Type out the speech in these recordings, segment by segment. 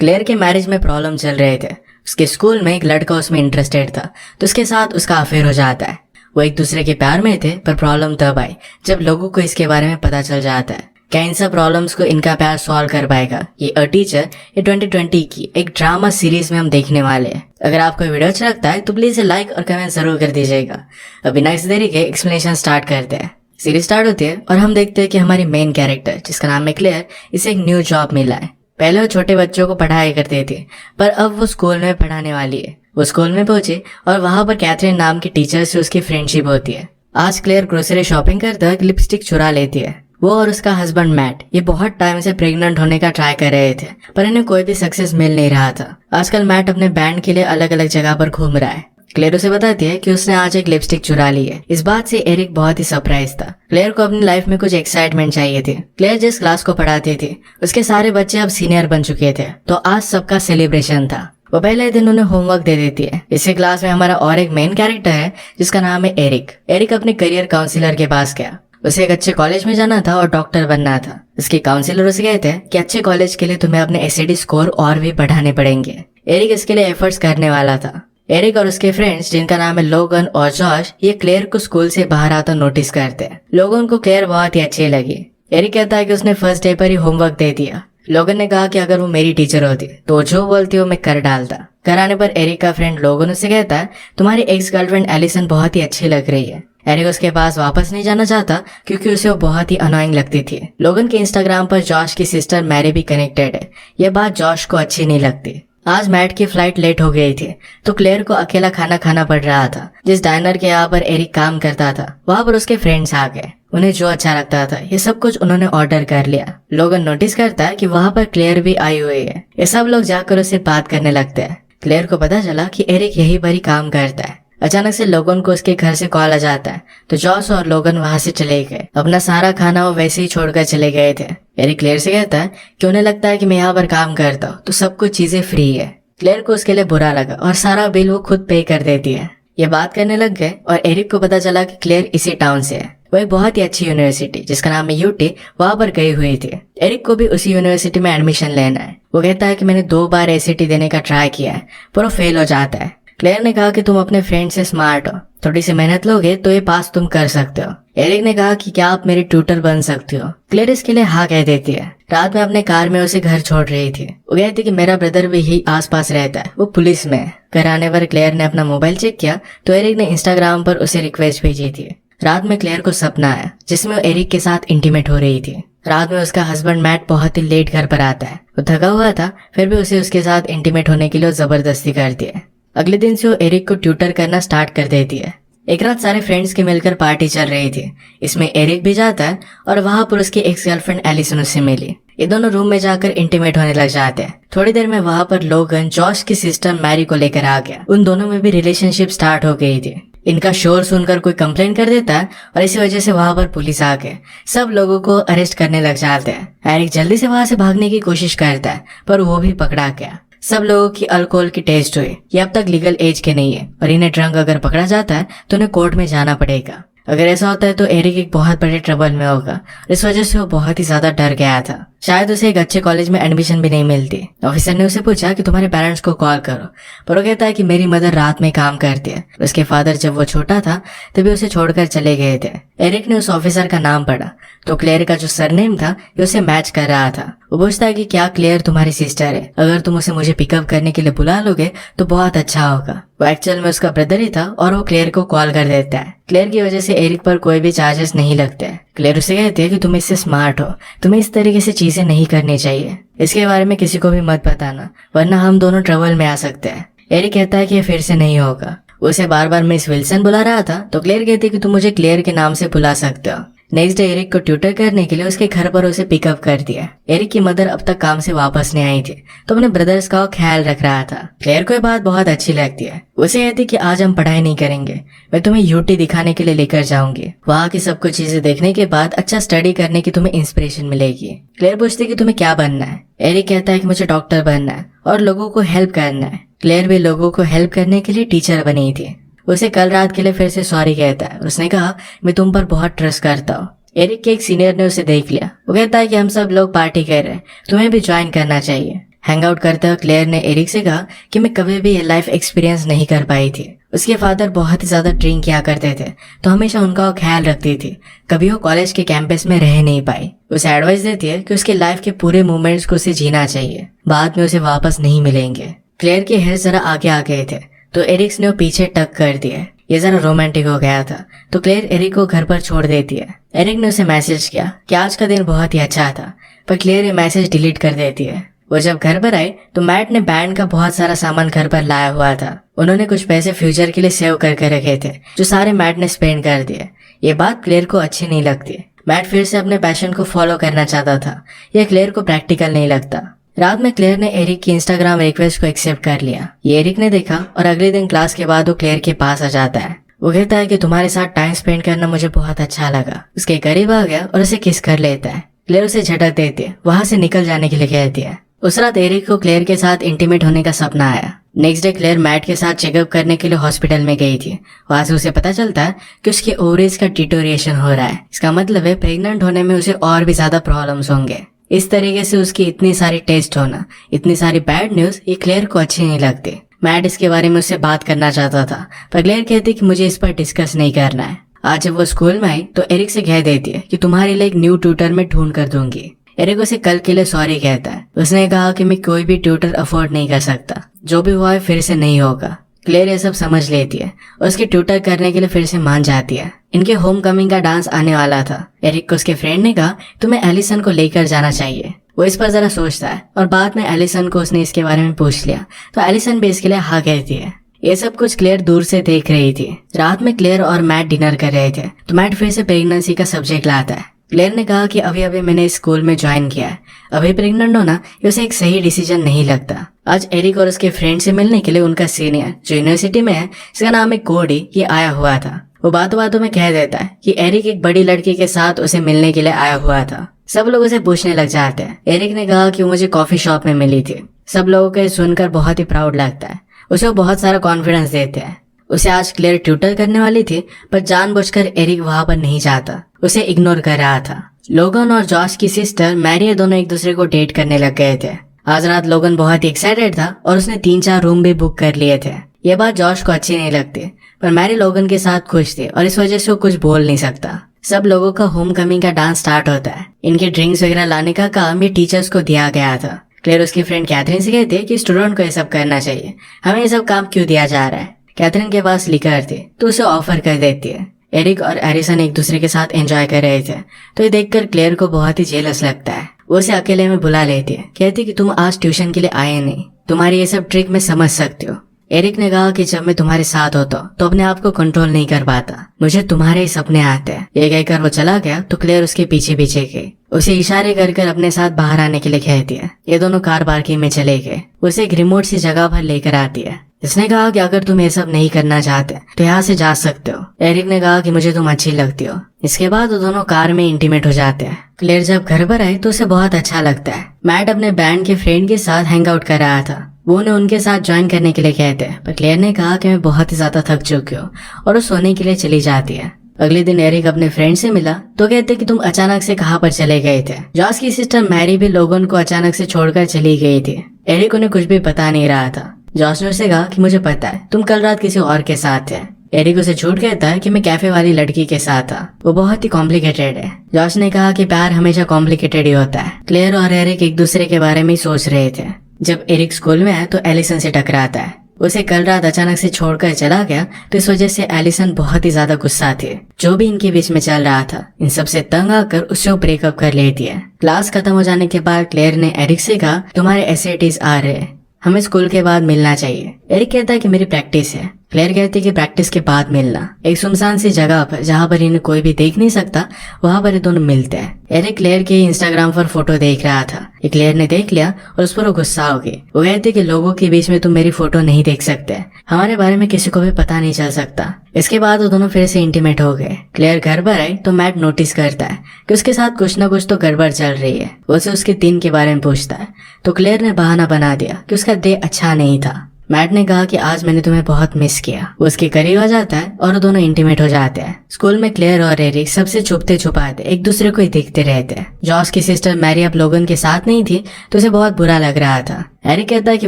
Clear के marriage में problem चल रहे थे। उसके स्कूल में एक लड़का उसमें इंटरेस्टेड था, तो उसके साथ उसका अफेयर हो जाता है। वो एक दूसरे के प्यार में थे, पर प्रॉब्लम तब आई जब लोगों को इसके बारे में पता चल जाता है। क्या इन सब प्रॉब्लम्स को इनका प्यार सॉल्व कर पाएगा? ये अ टीचर ये 2020 की एक ड्रामा सीरीज में हम देखने वाले हैं। अगर आपको वीडियो अच्छा लगता है तो प्लीज लाइक और कमेंट जरूर कर दीजिएगा। अब बिना किसी देरी के एक्सप्लेनेशन स्टार्ट करते हैं। सीरीज स्टार्ट होती है और हम देखते हैं कि हमारी मेन कैरेक्टर, जिसका नाम है क्लेयर, इसे एक न्यू जॉब मिला है। पहले वो छोटे बच्चों को पढ़ाया करते थे, पर अब वो स्कूल में पढ़ाने वाली है। वो स्कूल में पहुंची और वहां पर कैथरीन नाम की टीचर से उसकी फ्रेंडशिप होती है। आज क्लेयर ग्रोसरी शॉपिंग करते वक्त लिपस्टिक चुरा लेती है। वो और उसका हस्बैंड मैट ये बहुत टाइम से प्रेग्नेंट होने का ट्राई कर रहे थे, पर इन्हें कोई भी सक्सेस मिल नहीं रहा था। आजकल मैट अपने बैंड के लिए अलग अलग जगह पर घूम रहा है। क्लेयर उसे बताती है कि उसने आज एक लिपस्टिक चुरा ली है। इस बात से एरिक बहुत ही सरप्राइज था। क्लेयर को अपनी लाइफ में कुछ एक्साइटमेंट चाहिए थी। क्लेयर जिस क्लास को पढ़ाती थी उसके सारे बच्चे अब सीनियर बन चुके थे, तो आज सबका सेलिब्रेशन था। वो पहले दिन उन्हें होमवर्क दे देती है। इसी क्लास में हमारा और एक मेन कैरेक्टर है जिसका नाम है एरिक। एरिक अपने करियर काउंसिलर के पास गया। उसे एक अच्छे कॉलेज में जाना था और डॉक्टर बनना था। उसके काउंसिलर उसे कहते हैं कि अच्छे कॉलेज के लिए तुम्हें अपने एसएटी स्कोर और भी बढ़ाने पड़ेंगे। एरिक इसके लिए एफर्ट्स करने वाला था। एरिक और उसके फ्रेंड्स, जिनका नाम है लोगन और जॉश, ये क्लेयर को स्कूल से बाहर आता नोटिस करते हैं। लोगन को क्लेयर बहुत ही अच्छी लगी। एरिक कहता है कि उसने फर्स्ट डे पर ही होमवर्क दे दिया। लोगन ने कहा कि अगर वो मेरी टीचर होती तो जो बोलती वो मैं कर डालता। घर आने पर एरिक का फ्रेंड लोगन उसे कहता है तुम्हारी एक्स गर्लफ्रेंड एलिसन बहुत ही अच्छी लग रही है। एरिक उसके पास वापस नहीं जाना चाहता क्योंकि उसे वो बहुत ही अनोइंग लगती थी। लोगन के इंस्टाग्राम पर जॉश की सिस्टर मैरी भी कनेक्टेड है। यह बात जॉश को अच्छी नहीं लगती। आज मैट की फ्लाइट लेट हो गई थी, तो क्लेयर को अकेला खाना खाना पड़ रहा था। जिस डाइनर के यहाँ पर एरिक काम करता था वहाँ पर उसके फ्रेंड्स आ गए। उन्हें जो अच्छा लगता था ये सब कुछ उन्होंने ऑर्डर कर लिया। लोगन नोटिस करता है कि वहाँ पर क्लेयर भी आई हुई है। ये सब लोग जाकर उससे बात करने लगते हैं। क्लेयर को पता चला कि एरिक यही पर ही काम करता है। अचानक से लोगन को उसके घर से कॉल आ जाता है, तो जॉस और लोगन वहां से चले गए। अपना सारा खाना वो वैसे ही छोड़कर चले गए थे। एरिक क्लेयर से कहता है कि उन्हें लगता है कि मैं यहाँ पर काम करता हूँ तो सब कुछ चीजें फ्री है। क्लेयर को उसके लिए बुरा लगा और सारा बिल वो खुद पे कर देती है। ये बात करने लग गए और एरिक को पता चला कि क्लेयर इसी टाउन से है। वो एक बहुत ही अच्छी यूनिवर्सिटी जिसका नाम है यूटी, वहां पर गई हुई थी। एरिक को भी उसी यूनिवर्सिटी में एडमिशन लेना है। वो कहता है कि मैंने 2 बार एसीटी देने का ट्राई किया है, पर वो फेल हो जाता है। क्लेयर ने कहा कि तुम अपने फ्रेंड से स्मार्ट हो, थोड़ी सी मेहनत लोगे तो ये पास तुम कर सकते हो। एरिक ने कहा कि क्या आप मेरी ट्यूटर बन सकती हो। क्लेयर इसके लिए हाँ कह देती है। रात में अपने कार में उसे घर छोड़ रही थी। वो कहती कि मेरा ब्रदर भी यही आसपास रहता है, वो पुलिस में है। घर आने पर क्लेयर ने अपना मोबाइल चेक किया तो एरिक ने इंस्टाग्राम पर उसे रिक्वेस्ट भेजी थी। रात में क्लेयर को सपना आया जिसमें वो एरिक के साथ इंटीमेट हो रही थी। रात में उसका हस्बैंड मैट बहुत ही लेट घर पर आता है। वो थका हुआ था, फिर भी उसे उसके साथ इंटीमेट होने के लिए जबरदस्ती करती है। अगले दिन से वो एरिक को ट्यूटर करना स्टार्ट कर देती है। एक रात सारे फ्रेंड्स के मिलकर पार्टी चल रही थी। इसमें एरिक भी जाता है और वहां पर उसकी एक्स गर्लफ्रेंड एलिसन उससे मिली। ये दोनों रूम में जाकर इंटीमेट होने लग जाते हैं। थोड़ी देर में वहां पर लोगन जॉश की सिस्टर मैरी को लेकर आ गया। उन दोनों में भी रिलेशनशिप स्टार्ट हो गई थी। इनका शोर सुनकर कोई कंप्लेन कर देता है और इसी वजह से वहां पर पुलिस आ गए सब लोगों को अरेस्ट करने लग जाते हैं। एरिक जल्दी से वहां से भागने की कोशिश करता है, पर वो भी पकड़ा गया। सब लोगों की अल्कोहल की टेस्ट हुई। ये अब तक लीगल एज के नहीं है और इन्हें ड्रंक अगर पकड़ा जाता है तो उन्हें कोर्ट में जाना पड़ेगा। अगर ऐसा होता है तो एरिक एक बहुत बड़े ट्रबल में होगा। इस वजह से वो बहुत ही ज्यादा डर गया था। शायद उसे एक अच्छे कॉलेज में एडमिशन भी नहीं मिलती। ऑफिसर ने उसे पूछा कि तुम्हारे पेरेंट्स को कॉल करो, पर वो कहता है कि मेरी मदर रात में काम करती है। उसके फादर जब वो छोटा था तभी उसे छोड़कर चले गए थे। एरिक ने उस ऑफिसर का नाम पढ़ा तो क्लेयर का जो सरनेम था ये उसे मैच कर रहा था। वो पूछता है कि क्या क्लेयर तुम्हारी सिस्टर है? अगर तुम उसे मुझे पिकअप करने के लिए बुला लोगे तो बहुत अच्छा होगा। वो एक्चुअल में उसका ब्रदर ही था और वो क्लेयर को कॉल कर देता है। क्लेयर की वजह से एरिक पर कोई भी चार्जेस नहीं लगते। क्लेयर उसे कहती है कि तुम इससे स्मार्ट हो, तुम्हें इस तरीके से चीजें नहीं करनी चाहिए। इसके बारे में किसी को भी मत बताना, वरना हम दोनों ट्रबल में आ सकते हैं। एरिक कहता है कि ये फिर से नहीं होगा। उसे बार बार मिस विल्सन बुला रहा था तो क्लेयर कहती है कि तुम मुझे क्लेयर के नाम से बुला सकते हो। नेक्स्ट डे एरिक को ट्यूटर करने के लिए उसके घर पर उसे पिकअप कर दिया। एरिक की मदर अब तक काम से वापस नहीं आई थी तो अपने ब्रदर्स का ख्याल रख रहा था। क्लेयर को ये बात बहुत अच्छी लगती है। उसे कहती कि आज हम पढ़ाई नहीं करेंगे, मैं तुम्हें यूटी दिखाने के लिए लेकर जाऊंगी। वहाँ की सब कुछ चीजें देखने के बाद अच्छा स्टडी करने की तुम्हें इंस्पिरेशन मिलेगी। क्लेयर पूछती कि तुम्हें क्या बनना है? एरिक कहता है कि मुझे डॉक्टर बनना है और लोगों को हेल्प करना है। क्लेयर भी लोगों को हेल्प करने के लिए टीचर बनी थी। उसे कल रात के लिए फिर से सॉरी कहता है। उसने कहा मैं तुम पर बहुत ट्रस्ट करता हूँ। एरिक के एक सीनियर ने उसे देख लिया। वो कहता है कि हम सब लोग पार्टी कर रहे हैं, तुम्हें भी ज्वाइन करना चाहिए। हैंग आउट करते हुए क्लेयर ने एरिक से कहा कि मैं कभी भी ये लाइफ एक्सपीरियंस नहीं कर पाई थी। उसके फादर बहुत ही ज्यादा ड्रिंक किया करते थे, तो हमेशा उनका वो ख्याल रखती थी। कभी वो कॉलेज के कैंपस में रह नहीं पाई। उसे एडवाइस देती है कि उसके लाइफ के पूरे मोमेंट्स को उसे जीना चाहिए, बाद में उसे वापस नहीं मिलेंगे। क्लेयर के हेयर जरा आगे आ गए थे, तो एरिक्स ने वो पीछे टक कर दिया। ये जरा रोमांटिक हो गया था, तो क्लेयर एरिक को घर पर छोड़ देती है। एरिक ने उसे मैसेज किया कि आज का दिन बहुत ही अच्छा था, पर क्लेयर ये मैसेज डिलीट कर देती है। वो जब घर पर आई तो मैट ने बैंड का बहुत सारा सामान घर पर लाया हुआ था। उन्होंने कुछ पैसे फ्यूचर के लिए सेव करके रखे थे, जो सारे मैट ने स्पेंड कर दिए। ये बात क्लेयर को अच्छी नहीं लगती। मैट फिर से अपने पैशन को फॉलो करना चाहता था, यह क्लेयर को प्रैक्टिकल नहीं लगता। रात में क्लेयर ने एरिक की इंस्टाग्राम रिक्वेस्ट को एक्सेप्ट कर लिया। ये एरिक ने देखा और अगले दिन क्लास के बाद वो क्लेयर के पास आ जाता है। वो कहता है कि तुम्हारे साथ टाइम स्पेंड करना मुझे बहुत अच्छा लगा। उसके करीब आ गया और उसे किस कर लेता है। क्लेयर उसे झटक देती है, वहां से निकल जाने के लिए कहती है। उस रात एरिक को क्लेयर के साथ इंटीमेट होने का सपना आया। नेक्स्ट डे क्लेयर मैट के साथ चेकअप करने के लिए हॉस्पिटल में गई थी। वहां से उसे पता चलता है कि उसके ओवरीज का डिटोरिएशन हो रहा है। इसका मतलब है प्रेग्नेंट होने में उसे और भी ज्यादा प्रॉब्लम्स होंगे। इस तरीके से उसकी इतनी सारी टेस्ट होना, इतनी सारी बैड न्यूज, ये क्लेयर को अच्छी नहीं लगती। मैट इसके बारे में उससे बात करना चाहता था, पर क्लेयर कहती कि मुझे इस पर डिस्कस नहीं करना है। आज जब वो स्कूल में आई तो एरिक से कह देती है कि तुम्हारे लिए एक न्यू ट्यूटर में ढूंढ कर दूंगी। एरिक उसे कल के लिए सॉरी कहता है। उसने कहा कि मैं कोई भी ट्यूटर अफोर्ड नहीं कर सकता, जो भी हुआ है फिर से नहीं होगा। क्लेयर ये सब समझ लेती है और उसके ट्यूटर करने के लिए फिर से मान जाती है। इनके होम कमिंग का डांस आने वाला था। एरिक को उसके फ्रेंड ने कहा तुम्हें एलिसन को लेकर जाना चाहिए। वो इस पर जरा सोचता है और बाद में एलिसन को उसने इसके बारे में पूछ लिया, तो एलिसन भी इसके लिए हाँ कहती है। ये सब कुछ क्लेयर दूर से देख रही थी। रात में क्लेयर और मैट डिनर कर रहे थे, तो मैट फिर से प्रेगनेंसी का सब्जेक्ट लाता है। क्लेयर ने कहा कि अभी अभी मैंने इस स्कूल में ज्वाइन किया है, अभी प्रेग्नेंट होना ये उसे एक सही डिसीजन नहीं लगता। आज एरिक और उसके फ्रेंड से मिलने के लिए उनका सीनियर जो यूनिवर्सिटी में है, इसका नाम है कोडी, ये आया हुआ था। वो बातों बातों में कह देता है कि एरिक एक बड़ी लड़की के साथ उसे मिलने के लिए आया हुआ था। सब लोग उसे पूछने लग जाते हैं। एरिक ने कहा कि वो मुझे कॉफी शॉप में मिली थी। सब लोगों को सुनकर बहुत ही प्राउड लगता है। उसे वो बहुत सारा कॉन्फिडेंस देते हैं। उसे आज क्लेयर ट्यूटर करने वाली थी, पर जानबूझकर एरिक वहां पर नहीं जाता, उसे इग्नोर कर रहा था। लोगन और जॉश की सिस्टर मैरी दोनों एक दूसरे को डेट करने लग गए थे। आज रात लोगन बहुत ही एक्साइटेड था और उसने 3-4 रूम भी बुक कर लिए थे। ये बात जॉश को अच्छी नहीं लगती, पर मैरी लोगन के साथ खुश थी और इस वजह से वो कुछ बोल नहीं सकता। सब लोगों का होम कमिंग का डांस स्टार्ट होता है। इनके ड्रिंक्स वगैरह लाने का काम ये टीचर्स को दिया गया था। क्लेयर उसकी फ्रेंड कैथरीन से कहती है कि स्टूडेंट को ये सब करना चाहिए, हमें ये सब काम क्यों दिया जा रहा है। कैथरीन के पास लिकर थी तो उसे ऑफर कर देती है। एरिक और एरिसन एक दूसरे के साथ एंजॉय कर रहे थे, तो ये देखकर क्लेयर को बहुत ही जेलस लगता है। वो उसे अकेले में बुला लेती है, कहती कि तुम आज ट्यूशन के लिए आए नहीं, तुम्हारी ये सब ट्रिक मैं समझ सकती हूँ। एरिक ने कहा कि जब मैं तुम्हारे साथ होता हूँ तो अपने आप को कंट्रोल नहीं कर पाता, मुझे तुम्हारे ही सपने आते हैं। ये कहकर वो चला गया तो क्लेयर उसके पीछे पीछे गई। उसे इशारे कर कर अपने साथ बाहर आने के लिए कहती है। ये दोनों कार पार्किंग में चले गए। उसे एक रिमोट सी जगह पर लेकर आती है। इसने कहा कि अगर तुम ये सब नहीं करना चाहते तो यहाँ से जा सकते हो। एरिक ने कहा कि मुझे तुम अच्छी लगती हो। इसके बाद वो दोनों कार में इंटीमेट हो जाते हैं। क्लेयर जब घर पर आई तो उसे बहुत अच्छा लगता है। मैट अपने बैंड के फ्रेंड के साथ हैंग आउट कर रहा था। वो उन्हें उनके साथ ज्वाइन करने के लिए कहते हैं, पर क्लेयर ने कहा कि मैं बहुत ही ज्यादा थक चुकी हूँ और वो सोने के लिए चली जाती है। अगले दिन एरिक अपने फ्रेंड से मिला तो कहते कि तुम अचानक से कहाँ पर चले गए थे। जॉस की सिस्टर मैरी भी लोगन को अचानक से छोड़कर चली गई थी। एरिक उन्हें कुछ भी पता नहीं रहा था। जॉस ने उससे कहा कि मुझे पता है तुम कल रात किसी और के साथ थे। एरिक उसे झूठ कहता है कि मैं कैफे वाली लड़की के साथ था, वो बहुत ही कॉम्प्लिकेटेड है। जॉस ने कहा कि प्यार हमेशा कॉम्प्लिकेटेड ही होता है। क्लेयर और एरिक एक दूसरे के बारे में सोच रहे थे। जब एरिक स्कूल में आया तो एलिसन से टकराता है। उसे कल रात अचानक से छोड़कर चला गया, तो इस वजह से एलिसन बहुत ही ज्यादा गुस्सा थी। जो भी इनके बीच में चल रहा था, इन सबसे तंग आकर उससे ब्रेकअप कर लेती है। क्लास खत्म हो जाने के बाद क्लेयर ने एरिक से कहा तुम्हारे एसएटीज आ रहे हैं, हमें स्कूल के बाद मिलना चाहिए। एरिक कहता है कि मेरी प्रैक्टिस है। क्लेयर कहती है कि प्रैक्टिस के बाद मिलना। एक सुनसान सी जगह पर जहाँ पर इन्हें कोई भी देख नहीं सकता, वहाँ पर ये दोनों मिलते हैं। एरिक क्लेयर के इंस्टाग्राम पर फोटो देख रहा था। ये क्लेयर ने देख लिया और उस पर वो गुस्सा हो गई। वो कहती कि लोगों के बीच में तुम मेरी फोटो नहीं देख सकते, हमारे बारे में किसी को भी पता नहीं चल सकता। इसके बाद वो दोनों फिर से इंटीमेट हो गए। क्लेयर घर पर आई तो मैट नोटिस करता है कि उसके साथ कुछ न कुछ तो गड़बड़ चल रही है। वो उसे उसके दिन के बारे में पूछता है तो क्लेयर ने बहाना बना दिया कि उसका डे अच्छा नहीं था। मैट ने कहा कि आज मैंने तुम्हें बहुत मिस किया। वो उसके करीब आ जाता है और दोनों इंटीमेट हो जाते हैं। स्कूल में क्लेयर और एरिक सबसे छुपते छुपाते एक दूसरे को ही देखते रहते। जॉस की सिस्टर मैरी अब लोगन के साथ नहीं थी तो उसे बहुत बुरा लग रहा था। एरिक कहता है कि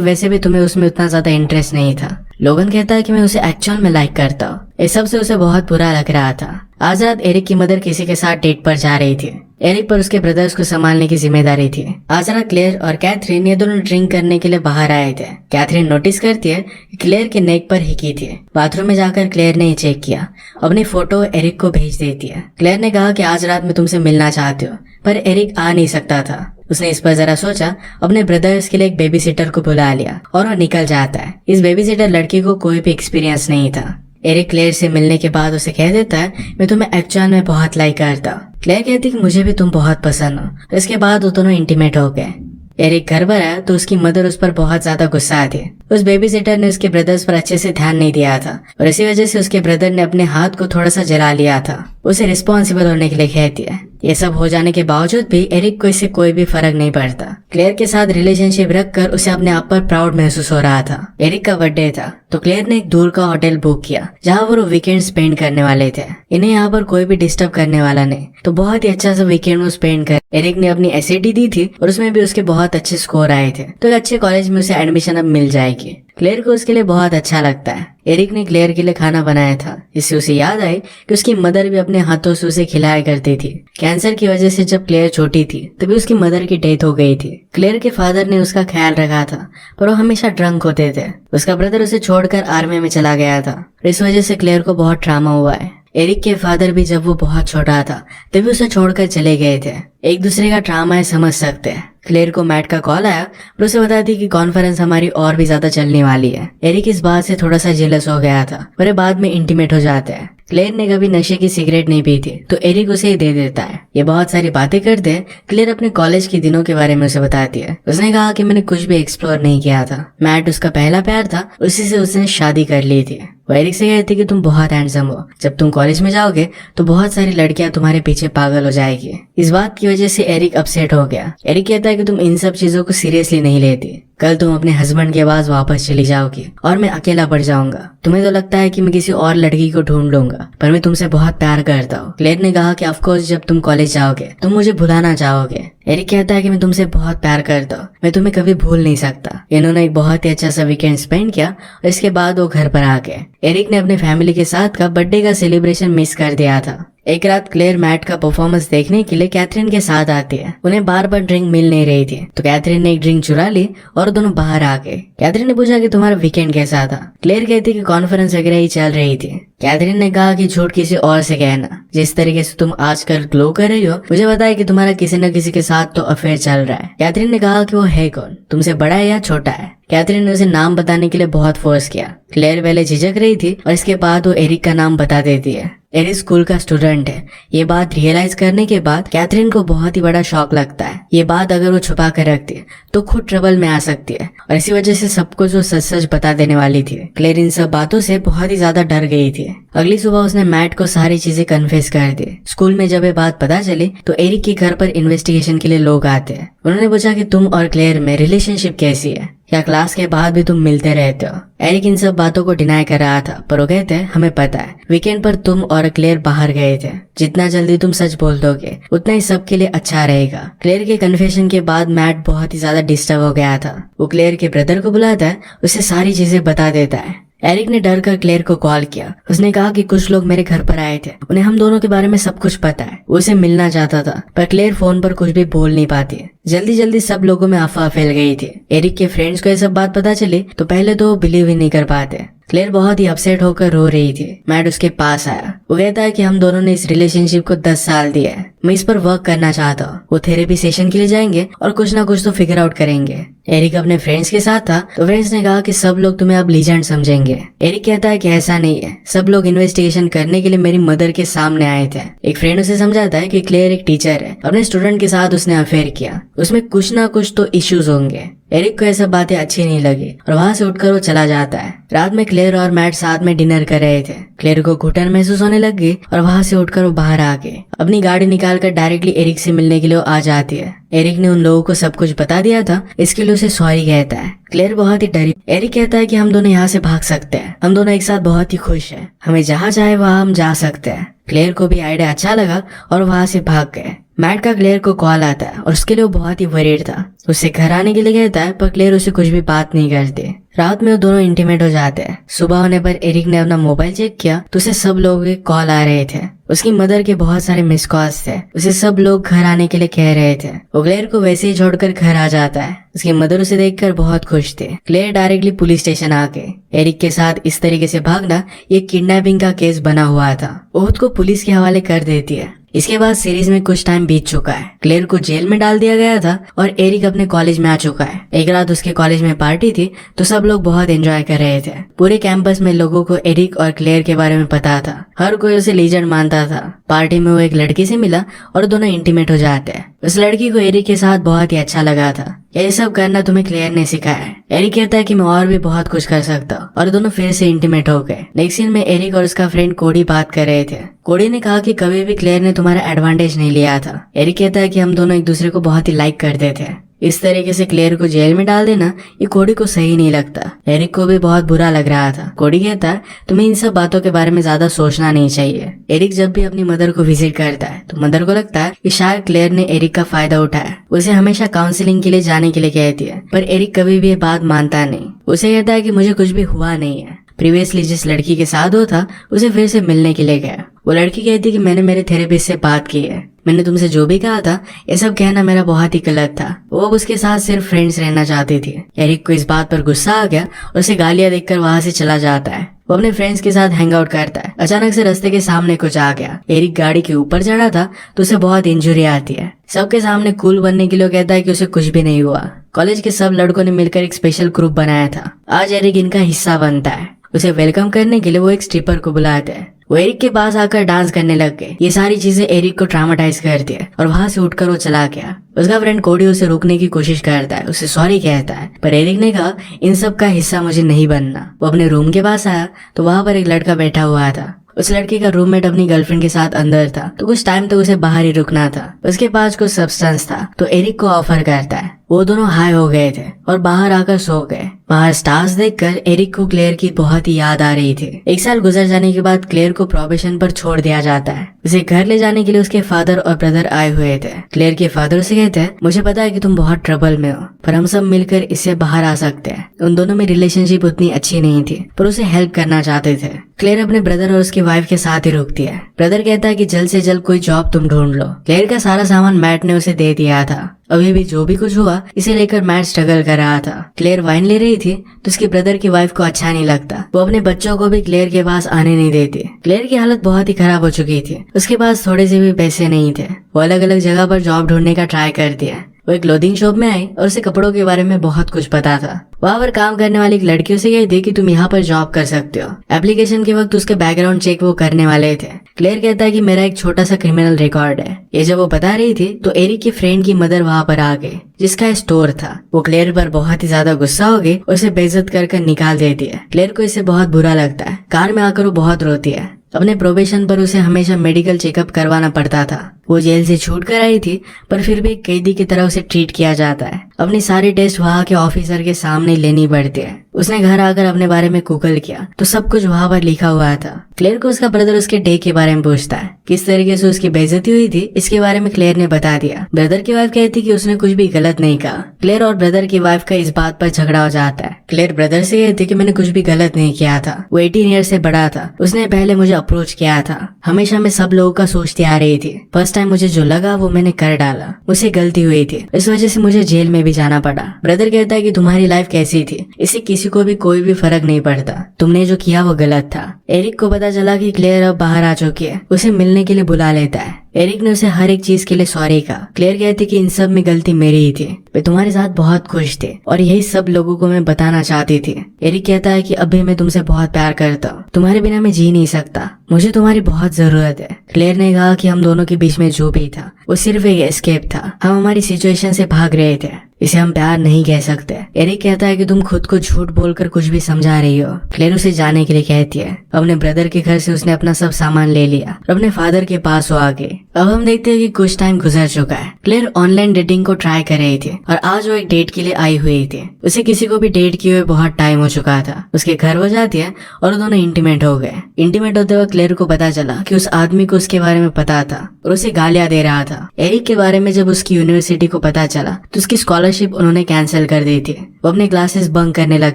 वैसे भी तुम्हें उसमें उतना ज्यादा इंटरेस्ट नहीं था। लोगन कहता है कि मैं उसे एक्चुअल में लाइक करता हूँ। इस सब से उसे बहुत बुरा लग रहा था। आज रात एरिक की मदर किसी के साथ डेट पर जा रही थी। एरिक पर उसके ब्रदर्स को संभालने की जिम्मेदारी थी। आज रात क्लेयर और कैथरीन ये दोनों ड्रिंक करने के लिए बाहर आए थे। कैथरीन नोटिस करती है कि क्लेयर के नेक पर हिकी थी। बाथरूम में जाकर क्लेयर ने चेक किया, अपनी फोटो एरिक को भेज देती है। क्लेयर ने कहा कि आज रात मैं तुमसे मिलना चाहती हूँ, पर एरिक आ नहीं सकता था। उसने इस पर जरा सोचा, अपने ब्रदर्स के लिए एक बेबी सिटर को बुला लिया और वो निकल जाता है। इस बेबी सिटर लड़की को कोई भी एक्सपीरियंस नहीं था। एरिक क्लेयर से मिलने के बाद उसे कह देता है, मैं तुम्हें एक्चुअल में बहुत लाइक करता हूँ। क्लेयर कहती कि मुझे भी तुम बहुत पसंद हो। इसके बाद वो दोनों इंटीमेट हो गए। एरिक घर पर आया तो उसकी मदर उस पर बहुत ज्यादा गुस्सा थी। उस बेबी सिटर ने उसके ब्रदर्स पर अच्छे से ध्यान नहीं दिया था और इसी वजह से उसके ब्रदर ने अपने हाथ को थोड़ा सा जला लिया था। उसे रिस्पॉन्सिबल होने के लिए कहती है। ये सब हो जाने के बावजूद भी एरिक को इससे कोई भी फर्क नहीं पड़ता। क्लेयर के साथ रिलेशनशिप रखकर उसे अपने आप पर प्राउड महसूस हो रहा था। एरिक का बर्थडे था तो क्लेयर ने एक दूर का होटल बुक किया जहाँ वो वीकेंड स्पेंड करने वाले थे। इन्हें यहाँ पर कोई भी डिस्टर्ब करने वाला नहीं, तो बहुत ही अच्छा सा वीकेंड वो स्पेंड कर। एरिक ने अपनी एसएटी दी थी और उसमें भी उसके बहुत अच्छे स्कोर आए थे, तो एक अच्छे कॉलेज में उसे एडमिशन अब मिल जाएगी। क्लेयर को उसके लिए बहुत अच्छा लगता है। एरिक ने क्लेयर के लिए खाना बनाया था। इससे उसे याद आई कि उसकी मदर भी अपने हाथों से उसे खिलाया करती थी। कैंसर की वजह से जब क्लेयर छोटी थी तभी उसकी मदर की डेथ हो गई थी। क्लेयर के फादर ने उसका ख्याल रखा था, पर वो हमेशा ड्रंक होते थे। उसका ब्रदर उसे छोड़कर आर्मी में चला गया था। इस वजह से क्लेयर को बहुत ट्रामा हुआ है। एरिक के फादर भी जब वो बहुत छोटा था तभी उसे छोड़कर चले गए थे। एक दूसरे का ट्रामा है समझ सकते हैं। क्लेयर को मैट का कॉल आया और उसे बता दी कि कॉन्फ्रेंस हमारी और भी ज्यादा चलने वाली है। एरिक इस बात से थोड़ा सा जेलस हो गया था, पर बाद में इंटीमेट हो जाते हैं। क्लेयर ने कभी नशे की सिगरेट नहीं पी थी तो एरिक उसे ही दे देता है। ये बहुत सारी बातें करते हैं। क्लेयर अपने कॉलेज के दिनों के बारे में उसे बताती है। उसने कहा कि मैंने कुछ भी एक्सप्लोर नहीं किया था। मैट उसका पहला प्यार था, उसी से उसने शादी कर ली थी। वो एरिक से कहती कि तुम बहुत हैंडसम हो, जब तुम कॉलेज में जाओगे तो बहुत सारी लड़कियां तुम्हारे पीछे पागल हो जाएगी। इस बात की वजह से एरिक अपसेट हो गया। एरिक कहता है कि तुम इन सब चीजों को सीरियसली नहीं लेती। कल तुम अपने हस्बैंड के पास वापस चली जाओगी और मैं अकेला पड़ जाऊंगा। तुम्हें तो लगता है कि मैं किसी और लड़की को ढूंढ लूंगा, पर मैं तुमसे बहुत प्यार करता हूँ। क्लेयर ने कहा कि ऑफकोर्स जब तुम कॉलेज जाओगे तुम मुझे भुलाना चाहोगे। एरिक कहता है कि मैं तुमसे बहुत प्यार करता हूँ, मैं तुम्हें कभी भूल नहीं सकता। इन्होंने एक बहुत ही अच्छा सा वीकेंड स्पेंड किया और इसके बाद वो घर पर आ गए। एरिक ने अपने फैमिली के साथ का बर्थडे का सेलिब्रेशन मिस कर दिया था। एक रात क्लेयर मैट का परफॉर्मेंस देखने के लिए कैथरीन के साथ आती है। उन्हें बार बार ड्रिंक मिल नहीं रही थी तो कैथरीन ने एक ड्रिंक चुरा ली और दोनों बाहर आ गए। कैथरीन ने पूछा कि तुम्हारा वीकेंड कैसा था। क्लेयर कहती कि कॉन्फ्रेंस वगैरह ही चल रही थी। कैथरीन ने कहा कि झूठ किसी और से कहना। जिस तरीके से तुम आजकल ग्लो कर रही हो, मुझे पता है कि तुम्हारा किसी न किसी के साथ तो अफेयर चल रहा है। कैथरीन ने कहा कि वो है कौन, तुमसे बड़ा है या छोटा है। कैथरीन ने उसे नाम बताने के लिए बहुत फोर्स किया। क्लेयर पहले झिझक रही थी और इसके बाद वो एरिक का नाम बता देती है। एरिक स्कूल का स्टूडेंट है। ये बात रियलाइज करने के बाद कैथरीन को बहुत ही बड़ा शॉक लगता है। ये बात अगर वो छुपा कर रखती है तो खुद ट्रबल में आ सकती है और इसी वजह से सबको जो सच सच बता देने वाली थी। क्लेयर इन सब बातों से बहुत ही ज्यादा डर गई थी। अगली सुबह उसने मैट को सारी चीजें कन्फेस कर दी। स्कूल में जब ये बात पता चली तो एरिक के घर पर इन्वेस्टिगेशन के लिए लोग आते हैं। उन्होंने पूछा कि तुम और क्लेयर में रिलेशनशिप कैसी है, क्या क्लास के बाद भी तुम मिलते रहते हो। एरिक इन सब बातों को डिनाई कर रहा था, पर वो कहते हैं हमें पता है वीकेंड पर तुम और क्लेयर बाहर गए थे। जितना जल्दी तुम सच बोल दोगे उतना ही सबके लिए अच्छा रहेगा। क्लेयर के कन्फेशन के बाद मैट बहुत ही ज्यादा डिस्टर्ब हो गया था। वो क्लेयर के ब्रदर को बुलाता है, उसे सारी चीजें बता देता है। एरिक ने डर कर क्लेयर को कॉल किया। उसने कहा कि कुछ लोग मेरे घर पर आए थे, उन्हें हम दोनों के बारे में सब कुछ पता है। वो उसे मिलना चाहता था, पर क्लेयर फोन पर कुछ भी बोल नहीं पाती। जल्दी जल्दी सब लोगों में अफवाह फैल गई थी। एरिक के फ्रेंड्स को ये सब बात पता चली तो पहले तो वो बिलीव ही नहीं कर पाते। क्लेयर बहुत ही अपसेट होकर रो रही थी। मैट उसके पास आया। वो कहता है कि हम दोनों ने इस रिलेशनशिप को 10 साल दिए हैं, मैं इस पर वर्क करना चाहता हूँ। वो थेरेपी सेशन के लिए जाएंगे और कुछ ना कुछ तो फिगर आउट करेंगे। एरिक अपने फ्रेंड्स के साथ था तो फ्रेंड्स ने कहा कि सब लोग तुम्हें अब लीजेंड समझेंगे। एरिक कहता है कि ऐसा नहीं है, सब लोग इन्वेस्टिगेशन करने के लिए मेरी मदर के सामने आए थे। एक फ्रेंड उसे समझाता है कि क्लेयर एक टीचर है, अपने स्टूडेंट के साथ उसने अफेयर किया, उसमें कुछ ना कुछ तो इश्यूज होंगे। एरिक को ये सब बातें अच्छी नहीं लगी और वहाँ से उठकर वो चला जाता है। रात में क्लेयर और मैट साथ में डिनर कर रहे थे। क्लेयर को घुटन महसूस होने लग गई और वहाँ से उठकर वो बाहर आ गई। अपनी गाड़ी निकालकर डायरेक्टली एरिक से मिलने के लिए आ जाती है। एरिक ने उन लोगों को सब कुछ बता दिया था, इसके लिए उसे सॉरी कहता है। क्लेयर बहुत ही डरी। एरिक कहता है कि हम दोनों यहाँ से भाग सकते हैं, हम दोनों एक साथ बहुत ही खुश हैं, हमें जहाँ चाहे वहाँ हम जा सकते हैं। क्लेयर को भी आइडिया अच्छा लगा और वहाँ से भाग गए। मैट का क्लेयर को कॉल आता है और उसके लिए वो बहुत ही वरीड था। उससे घर आने के लिए कहता है पर क्लेयर उसे कुछ भी बात नहीं करती। रात में वो दोनों इंटीमेट हो जाते हैं। सुबह होने पर एरिक ने अपना मोबाइल चेक किया तो उसे सब लोगों के कॉल आ रहे थे। उसकी मदर के बहुत सारे मिस कॉल्स थे। उसे सब लोग घर आने के लिए कह रहे थे। वो क्लेयर को वैसे ही छोड़कर घर आ जाता है। उसकी मदर उसे देखकर बहुत खुश थे। क्लेयर डायरेक्टली पुलिस स्टेशन आ गए। एरिक के साथ इस तरीके से भागना ये किडनैपिंग का केस बना हुआ था। वो खुद को पुलिस के हवाले कर देती है। इसके बाद सीरीज में कुछ टाइम बीत चुका है। क्लेयर को जेल में डाल दिया गया था और एरिक अपने कॉलेज में आ चुका है। एक रात उसके कॉलेज में पार्टी थी तो सब लोग बहुत एंजॉय कर रहे थे। पूरे कैंपस में लोगों को एरिक और क्लेयर के बारे में पता था। हर कोई उसे लीजेंड मानता था। पार्टी में वो एक लड़की से मिला और दोनों इंटीमेट हो जाते हैं। उस लड़की को एरिक के साथ बहुत ही अच्छा लगा था। ये सब करना तुम्हें क्लेयर ने सिखाया है। एरिक कहता है कि मैं और भी बहुत कुछ कर सकता हूँ और दोनों फिर से इंटीमेट हो गए। नेक्स्ट सीन में एरिक और उसका फ्रेंड कोडी बात कर रहे थे। कोडी ने कहा कि कभी भी क्लेयर ने तुम्हारा एडवांटेज नहीं लिया था। एरिक कहता है कि हम दोनों एक दूसरे को बहुत ही लाइक करते थे। इस तरीके से क्लेयर को जेल में डाल देना ये कोडी को सही नहीं लगता। एरिक को भी बहुत बुरा लग रहा था। कोडी कहता है तुम्हें इन सब बातों के बारे में ज्यादा सोचना नहीं चाहिए। एरिक जब भी अपनी मदर को विजिट करता है तो मदर को लगता है कि शायद क्लेयर ने एरिक का फायदा उठाया। उसे हमेशा काउंसलिंग के लिए जाने के लिए कहती है पर एरिक कभी भी ये बात मानता नहीं। उसे कहता है कि मुझे कुछ भी हुआ नहीं है। प्रीवियसली जिस लड़की के साथ वो था उसे फिर से मिलने के लिए गया। वो लड़की कहती कि मैंने मेरे थेरेपिस्ट से बात की है, मैंने तुमसे जो भी कहा था ये सब कहना मेरा बहुत ही गलत था। वो अब उसके साथ सिर्फ फ्रेंड्स रहना चाहती थी। एरिक को इस बात पर गुस्सा आ गया और उसे गालियां देकर वहां से चला जाता है। वो अपने फ्रेंड्स के साथ हैंग आउट करता है। अचानक से रास्ते के सामने कुछ आ गया। एरिक गाड़ी के ऊपर चढ़ा था तो उसे बहुत इंजुरी आती है। सबके सामने कूल बनने के लिए कहता है कि उसे कुछ भी नहीं हुआ। कॉलेज के सब लड़कों ने मिलकर एक स्पेशल ग्रुप बनाया था। आज एरिक इनका हिस्सा बनता है। उसे वेलकम करने के लिए वो एक स्ट्रिपर को बुलाते हैं। वो एरिक के पास आकर डांस करने लग गए। ये सारी चीजें एरिक को ट्रामाटाइज करती है और वहां से उठकर वो चला गया। उसका फ्रेंड कोडी उसे रोकने की कोशिश करता है, उसे सॉरी कहता है पर एरिक ने कहा इन सब का हिस्सा मुझे नहीं बनना। वो अपने रूम के पास आया तो वहां पर एक लड़का बैठा हुआ था। उस लड़के का रूममेट अपनी गर्लफ्रेंड के साथ अंदर था तो कुछ टाइम तक उसे बाहर ही रुकना था। उसके पास कुछ सब्सटेंस था तो एरिक को ऑफर करता है। वो दोनों हाई हो गए थे और बाहर आकर सो गए। बाहर स्टार्स देखकर एरिक को क्लेयर की बहुत ही याद आ रही थी। एक साल गुजर जाने के बाद क्लेयर को प्रोबेशन पर छोड़ दिया जाता है। उसे घर ले जाने के लिए उसके फादर और ब्रदर आए हुए थे। क्लेयर के फादर उसे कहते हैं मुझे पता है कि तुम बहुत ट्रबल में हो पर हम सब मिलकर इससे बाहर आ सकते हैं। उन दोनों में रिलेशनशिप उतनी अच्छी नहीं थी पर उसे हेल्प करना चाहते थे। क्लेयर अपने ब्रदर और उसकी वाइफ के साथ ही रुकती है। ब्रदर कहता है कि जल्द से जल्द कोई जॉब तुम ढूंढ लो। क्लेयर का सारा सामान मैट ने उसे दे दिया था। अभी भी जो भी कुछ हुआ इसे लेकर मैट स्ट्रगल कर रहा था। क्लेयर वाइन ले रही थी तो उसके ब्रदर की वाइफ को अच्छा नहीं लगता। वो अपने बच्चों को भी क्लेयर के पास आने नहीं देती। क्लेयर की हालत बहुत ही खराब हो चुकी थी। उसके पास थोड़े से भी पैसे नहीं थे। वो अलग अलग जगह पर जॉब ढूंढने का ट्राई करती है। वो एक क्लोथिंग शॉप में आई और उसे कपड़ों के बारे में बहुत कुछ पता था। वहाँ पर काम करने वाली एक लड़की उसे कहती कि तुम यहाँ पर जॉब कर सकते हो। एप्लीकेशन के वक्त उसके बैकग्राउंड चेक वो करने वाले थे। क्लेयर कहता है कि मेरा एक छोटा सा क्रिमिनल रिकॉर्ड है। ये जब वो बता रही थी तो एरिक की फ्रेंड की मदर वहाँ पर आ गई जिसका स्टोर था। वो क्लेयर पर बहुत ही ज्यादा गुस्सा हो गई, उसे बेइज्जत कर निकाल देती है। क्लेयर को इससे बहुत बुरा लगता है। कार में आकर वो बहुत रोती है। अपने प्रोबेशन पर उसे हमेशा मेडिकल चेकअप करवाना पड़ता था। वो जेल से छूट कर आई थी पर फिर भी एक कैदी की तरह उसे ट्रीट किया जाता है। अपनी सारी टेस्ट वहाँ के ऑफिसर के सामने लेनी पड़ती है। उसने घर आकर अपने बारे में गूगल किया तो सब कुछ वहाँ पर लिखा हुआ था। क्लेयर को उसका ब्रदर उसके डे के बारे में पूछता है। किस तरीके से उसकी बेइज्जती हुई थी इसके बारे में क्लेयर ने बता दिया। ब्रदर की वाइफ कहती कि उसने कुछ भी गलत नहीं कहा। क्लेयर और ब्रदर की वाइफ का इस बात पर झगड़ा हो जाता है। क्लेयर ब्रदर से कहती कि मैंने कुछ भी गलत नहीं किया था। वो 18 ईयर से बड़ा था। उसने पहले मुझे अप्रोच किया था। हमेशा मैं सब लोगों का सोचती आ रही थी। फर्स्ट टाइम मुझे जो लगा वो मैंने कर डाला। मुझसे गलती हुई थी, इस वजह से मुझे जेल में भी जाना पड़ा। ब्रदर कहता है कि तुम्हारी लाइफ कैसी थी इससे किसी को भी कोई भी फर्क नहीं पड़ता। तुमने जो किया वो गलत था। एरिक को पता चला कि क्लेयर अब बाहर आ चुकी है। उसे मिलने के लिए बुला लेता है। एरिक ने उसे हर एक चीज के लिए सॉरी कहा। क्लेयर कहती कि इन सब में गलती मेरी ही थी। मैं तुम्हारे साथ बहुत खुश थी और यही सब लोगों को मैं बताना चाहती थी। एरिक कहता है कि अब भी मैं तुमसे बहुत प्यार करता हूँ। तुम्हारे बिना मैं जी नहीं सकता। मुझे तुम्हारी बहुत जरूरत है। क्लेयर ने कहा कि हम दोनों के बीच में जो भी था वो सिर्फ एक एस्केप था। हम हमारी सिचुएशन से भाग रहे थे। इसे हम प्यार नहीं कह सकते। एरिक कहता है कि तुम खुद को झूठ बोलकर कुछ भी समझा रही हो। क्लेयर उसे जाने के लिए कहती है। अपने ब्रदर के घर से उसने अपना सब सामान ले लिया और अपने फादर के पास वो आ गई। अब हम देखते हैं कि कुछ टाइम गुजर चुका है। क्लेयर ऑनलाइन डेटिंग को ट्राई कर रही थी और आज वो एक डेट के लिए आई हुई थी। उसे किसी को भी डेट किए हुए बहुत टाइम हो चुका था। उसके घर हो जाती है और दोनों इंटीमेट हो गए। इंटीमेट होते हुए क्लेयर को पता चला कि उस आदमी को उसके बारे में पता था और उसे गालियां दे रहा था। एरिक के बारे में जब उसकी यूनिवर्सिटी को पता चला तो उसकी स्कॉलरशिप उन्होंने कैंसिल कर दी थी। वो अपने क्लासेस बंक करने लग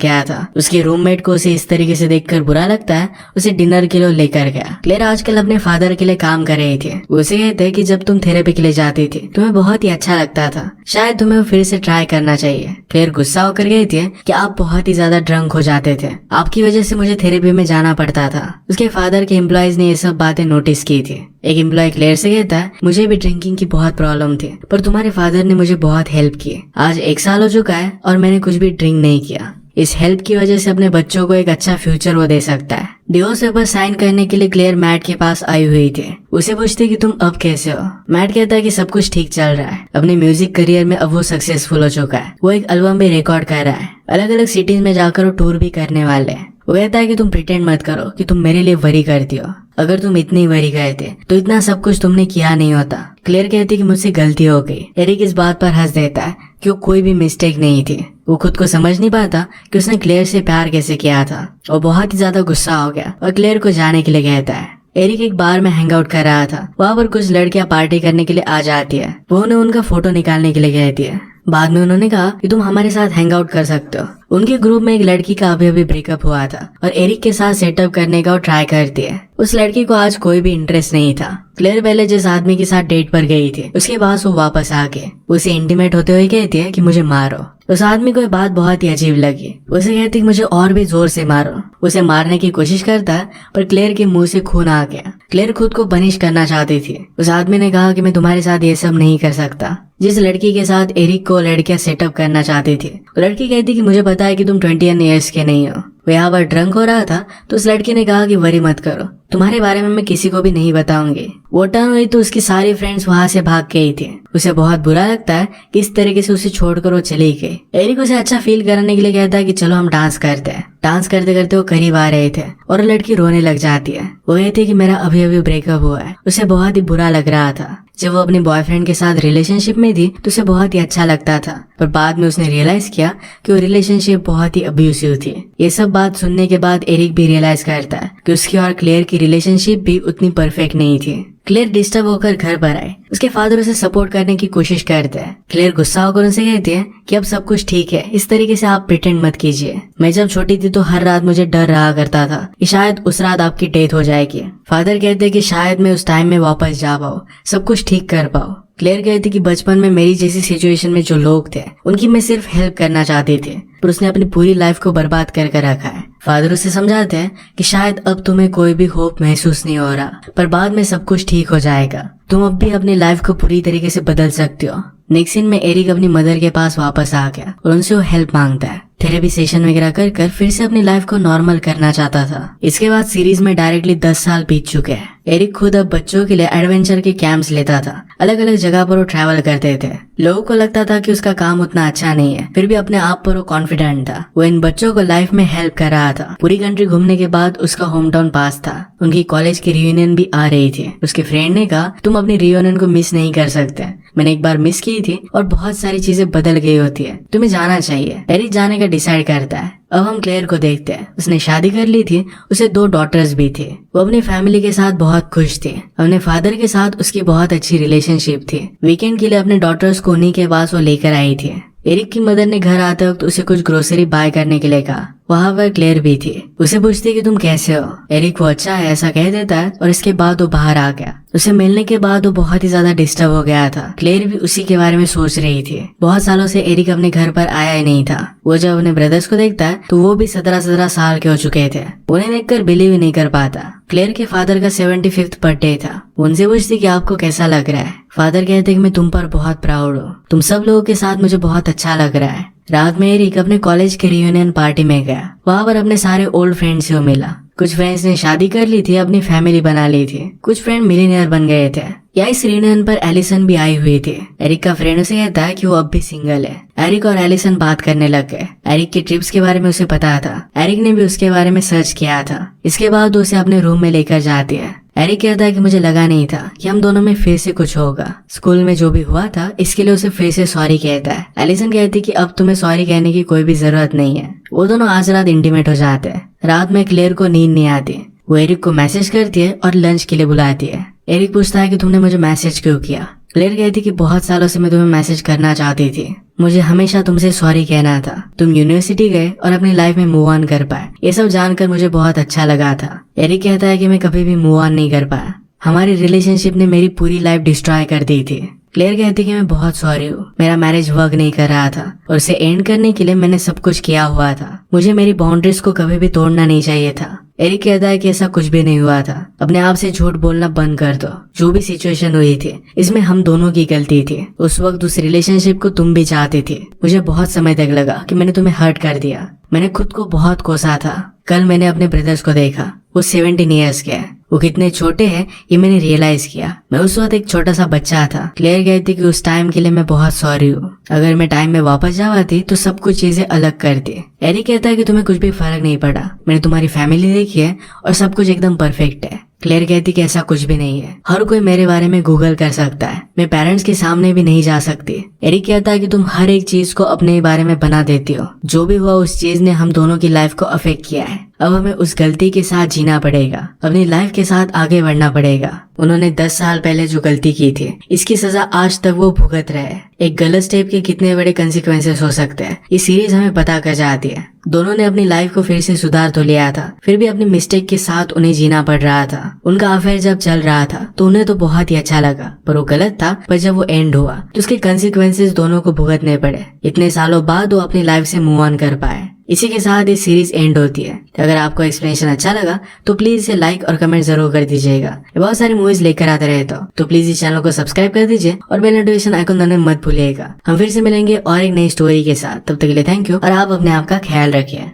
गया था। उसके रूममेट को उसे इस तरीके से देखकर बुरा लगता है, उसे डिनर के लिए लेकर गया। क्लेयर आजकल अपने फादर के लिए काम कर रही थी। उसे कहते कि जब तुम थेरेपी के लिए जाती थी तुम्हें बहुत ही अच्छा लगता था, शायद तुम्हें फिर से ट्राई करना चाहिए। क्लेयर गुस्सा होकर गई थी कि आप बहुत ही ज्यादा ड्रंक हो जाते थे, आपकी वजह से मुझे थेरेपी में जाना पड़ता था। उसके फादर के एम्प्लॉयज ने ये सब बातें नोटिस की थी। एक एम्प्लॉय क्लेयर से कहता है, मुझे भी ड्रिंकिंग की बहुत प्रॉब्लम थी पर तुम्हारे फादर ने मुझे बहुत हेल्प की। आज 1 साल हो चुका है और मैंने कुछ भी ड्रिंक नहीं किया। इस हेल्प की वजह से अपने बच्चों को एक अच्छा फ्यूचर वो दे सकता है। डिवोर्स पेपर साइन करने के लिए क्लेयर मैट के पास आई हुई थी। उसे पूछती कि तुम अब कैसे हो। मैट कहता है कि सब कुछ ठीक चल रहा है। अपने म्यूजिक करियर में अब वो सक्सेसफुल हो चुका है। वो एक एल्बम भी रिकॉर्ड कर रहा है। अलग अलग सिटीज में जाकर वो टूर भी करने वाले हैं। वो कहता है कि तुम प्रिटेंड मत करो कि तुम मेरे लिए वरी करती हो। अगर तुम इतनी वरी गए थे तो इतना सब कुछ तुमने किया नहीं होता। क्लेयर कहती कि मुझसे गलती हो गई। एरिक इस बात पर हंस देता है कि वो कोई भी मिस्टेक नहीं थी। वो खुद को समझ नहीं पाता कि उसने क्लेयर से प्यार कैसे किया था। वो बहुत ही ज्यादा गुस्सा हो गया और क्लेयर को जाने के लिए कहता है। एरिक एक बार में हैंग आउट कर रहा था। वहाँ पर कुछ लड़कियां पार्टी करने के लिए आ जाती है। वो उन्हें उनका फोटो निकालने के लिए कहती है। बाद में उन्होंने कहा कि तुम हमारे साथ हैंग आउट कर सकते हो। उनके ग्रुप में एक लड़की का अभी ब्रेकअप हुआ था और एरिक के साथ सेटअप करने का वो ट्राई करती है। उस लड़की को आज कोई भी इंटरेस्ट नहीं था। क्लेयर पहले जिस आदमी के साथ डेट पर गई थी उसके बाद वो वापस आके उसे इंटीमेट होते हुए कहती है कि मुझे मारो। उस आदमी को ये बात बहुत ही अजीब लगी। उसे कहती कि मुझे और भी जोर से मारो। उसे मारने की कोशिश करता है पर क्लेयर के मुंह से खून आ गया। क्लेयर खुद को पनिश करना चाहती थी। उस आदमी ने कहा कि मैं तुम्हारे साथ ये सब नहीं कर सकता। जिस लड़की के साथ एरिक को लड़कियां सेटअप करना चाहती थी, लड़की कहती कि मुझे पता है कि तुम 21 ईयर्स के नहीं हो। वो यहाँ पर ड्रंक हो रहा था तो उस लड़की ने कहा कि वरी मत करो, तुम्हारे बारे में मैं किसी को भी नहीं बताऊंगी। वो टर्न हुई तो उसकी सारी फ्रेंड्स वहां से भाग गई थी। उसे बहुत बुरा लगता है कि इस तरीके से उसे छोड़कर वो चली गई। एरिक उसे अच्छा फील कराने के लिए कहता है कि चलो हम डांस करते हैं। डांस करते करते वो करीब आ रहे थे और लड़की रोने लग जाती है। वो कहती है कि मेरा अभी ब्रेकअप हुआ है। उसे बहुत ही बुरा लग रहा था। जब वो अपने बॉयफ्रेंड के साथ रिलेशनशिप में थी तो उसे बहुत ही अच्छा लगता था, पर बाद में उसने रियलाइज किया कि वो रिलेशनशिप बहुत ही अब्यूसिव थी। ये सब बात सुनने के बाद एरिक भी रियलाइज करता है कि उसकी और क्लेयर की रिलेशनशिप भी उतनी परफेक्ट नहीं थी। क्लेयर डिस्टर्ब होकर घर पर आए। उसके फादर उसे सपोर्ट करने की कोशिश करते हैं। क्लेयर गुस्सा होकर उनसे कहती है कि अब सब कुछ ठीक है, इस तरीके से आप प्रिटेंड मत कीजिए। मैं जब छोटी थी तो हर रात मुझे डर रहा करता था कि शायद उस रात आपकी डेथ हो जाएगी। फादर कहते हैं कि शायद मैं उस टाइम में वापस जा पाऊँ, सब कुछ ठीक कर पाऊँ। क्लेयर कहती कि बचपन में मेरी जैसी सिचुएशन में जो लोग थे उनकी मैं सिर्फ हेल्प करना चाहती थी, पर उसने अपनी पूरी लाइफ को बर्बाद कर रखा है। फादर उसे समझाते हैं कि शायद अब तुम्हें कोई भी होप महसूस नहीं हो रहा, पर बाद में सब कुछ ठीक हो जाएगा। तुम अब भी अपनी लाइफ को पूरी तरीके से बदल सकते हो। नेक्स्ट सीन में एरिक अपनी मदर के पास वापस आ गया और उनसे वो हेल्प मांगता है। थेरेपी सेशन वगैरह कर फिर से अपनी लाइफ को नॉर्मल करना चाहता था। इसके बाद सीरीज में डायरेक्टली 10 साल बीत चुके हैं। एरिक खुद अब बच्चों के लिए एडवेंचर के कैंप्स लेता था। अलग अलग जगह पर वो ट्रैवल करते थे। लोगों को लगता था कि उसका काम उतना अच्छा नहीं है, फिर भी अपने आप पर वो कॉन्फिडेंट था। वो इन बच्चों को लाइफ में हेल्प कर रहा था। पूरी कंट्री घूमने के बाद उसका होम टाउन पास था। उनकी कॉलेज की रियूनियन भी आ रही थी। उसके फ्रेंड ने कहा तुम अपनी रियूनियन को मिस नहीं कर सकते, मैंने एक बार मिस की थी और बहुत सारी चीजें बदल गई होती है, तुम्हें जाना चाहिए। एरिक जाने का डिसाइड करता है। अब हम क्लेयर को देखते हैं। उसने शादी कर ली थी, उसे 2 डॉटर्स भी थे। वो अपनी फैमिली के साथ बहुत खुश थी। अपने फादर के साथ उसकी बहुत अच्छी रिलेशनशिप थी। वीकेंड के लिए अपने डॉटर्स को उन्हीं के पास वो लेकर आई थी। एरिक की मदर ने घर आते वक्त उसे कुछ ग्रोसरी बाय करने के लिए कहा। वहाँ पर क्लेयर भी थी। उसे पूछती कि तुम कैसे हो। एरिक वो अच्छा है ऐसा कह देता है और इसके बाद वो बाहर आ गया। उसे मिलने के बाद वो बहुत ही ज्यादा डिस्टर्ब हो गया था। क्लेयर भी उसी के बारे में सोच रही थी। बहुत सालों से एरिक अपने घर पर आया ही नहीं था। वो जब अपने ब्रदर्स को देखता है तो वो भी 17 साल के हो चुके थे। उन्हें देखकर बिलीव ही नहीं कर पाता। क्लेयर के फादर का 75th बर्थडे था। उनसे पूछती कि आपको कैसा लग रहा है। फादर कहते कि मैं तुम पर बहुत प्राउड हूँ, तुम सब लोगों के साथ मुझे बहुत अच्छा लग रहा है। रात में एरिक अपने कॉलेज के रियूनियन पार्टी में गया। वहाँ पर अपने सारे ओल्ड फ्रेंड्स से मिला। कुछ फ्रेंड्स ने शादी कर ली थी, अपनी फैमिली बना ली थी। कुछ फ्रेंड मिलीनियर बन गए थे। या इस रियूनियन पर एलिसन भी आई हुई थी। एरिक का फ्रेंड उसे कहता है कि वो अब भी सिंगल है। एरिक और एलिसन बात करने लग गए। एरिक की ट्रिप्स के बारे में उसे पता था। एरिक ने भी उसके बारे में सर्च किया था। इसके बाद उसे अपने रूम में लेकर जाती है। एरिक कहता है कि मुझे लगा नहीं था कि हम दोनों में फिर से कुछ होगा। स्कूल में जो भी हुआ था इसके लिए उसे फिर से सॉरी कहता है। एलिसन कहती कि अब तुम्हें सॉरी कहने की कोई भी जरूरत नहीं है। वो दोनों आज रात इंटीमेट हो जाते हैं। रात में क्लेयर को नींद नहीं आती। वो एरिक को मैसेज करती है और लंच के लिए बुलाती है। एरिक पूछता है कि तुमने मुझे मैसेज क्यों किया। क्लेयर कहती कि बहुत सालों से मैं तुम्हें मैसेज करना चाहती थी। मुझे हमेशा तुमसे सॉरी कहना था। तुम यूनिवर्सिटी गए और अपनी लाइफ में मूव ऑन कर पाए। ये सब जानकर मुझे बहुत अच्छा लगा था। एरिक कहता है कि मैं कभी भी मूव ऑन नहीं कर पाया। हमारी रिलेशनशिप ने मेरी पूरी लाइफ डिस्ट्रॉय कर दी थी। क्लेयर कहती कि मैं बहुत सॉरी हूँ। मेरा मैरिज वर्क नहीं कर रहा था और उसे एंड करने के लिए मैंने सब कुछ किया हुआ था। मुझे मेरी बाउंड्रीज को कभी भी तोड़ना नहीं चाहिए था। एरिक कहता है कि ऐसा कुछ भी नहीं हुआ था। अपने आप से झूठ बोलना बंद कर दो। जो भी सिचुएशन हुई थी इसमें हम दोनों की गलती थी। उस वक्त उस रिलेशनशिप को तुम भी चाहती थी। मुझे बहुत समय तक लगा कि मैंने तुम्हें हर्ट कर दिया। मैंने खुद को बहुत कोसा था। कल मैंने अपने ब्रदर्स को देखा। वो 17 ईयर्स के हैं। वो कितने छोटे हैं ये मैंने रियलाइज किया। मैं उस वक्त एक छोटा सा बच्चा था। क्लेयर कहती कि उस टाइम के लिए मैं बहुत सॉरी हूँ। अगर मैं टाइम में वापस जाती तो सब कुछ चीजें अलग करती। एरिक कहता है कि तुम्हें कुछ भी फर्क नहीं पड़ा। मैंने तुम्हारी फैमिली देखी है और सब कुछ एकदम परफेक्ट है। क्लेयर कहती कि ऐसा कुछ भी नहीं है। हर कोई मेरे बारे में गूगल कर सकता है। मैं पेरेंट्स के सामने भी नहीं जा सकती। एरिक कहता है कि तुम हर एक चीज को अपने बारे में बना देती हो। जो भी हुआ उस चीज ने हम दोनों की लाइफ को अफेक्ट किया है। अब हमें उस गलती के साथ जीना पड़ेगा। अपनी लाइफ के साथ आगे बढ़ना पड़ेगा। उन्होंने 10 साल पहले जो गलती की थी इसकी सजा आज तक वो भुगत रहे हैं। एक गलत स्टेप के कितने बड़े कंसिक्वेंसेस हो सकते हैं ये सीरीज हमें पता कर जाती है। दोनों ने अपनी लाइफ को फिर से सुधार तो लिया था, फिर भी अपनी मिस्टेक के साथ उन्हें जीना पड़ रहा था। उनका अफेयर जब चल रहा था तो उन्हें तो बहुत ही अच्छा लगा, पर वो गलत था। पर जब वो एंड हुआ तो उसके कंसिक्वेंसेस दोनों को भुगतने पड़े। इतने सालों बाद वो अपनी लाइफ से मूव ऑन कर पाए। इसी के साथ ये सीरीज एंड होती है। तो अगर आपको एक्सप्लेनेशन अच्छा लगा तो प्लीज इसे लाइक और कमेंट जरूर कर दीजिएगा। बहुत सारी मूवीज लेकर आते रहता हूँ, तो प्लीज इस चैनल को सब्सक्राइब कर दीजिए और बेल नोटिफिकेशन आइकन दबाना मत भूलिएगा। हम फिर से मिलेंगे और एक नई स्टोरी के साथ। तब तक के लिए थैंक यू और आप अपने आप का ख्याल रखिए।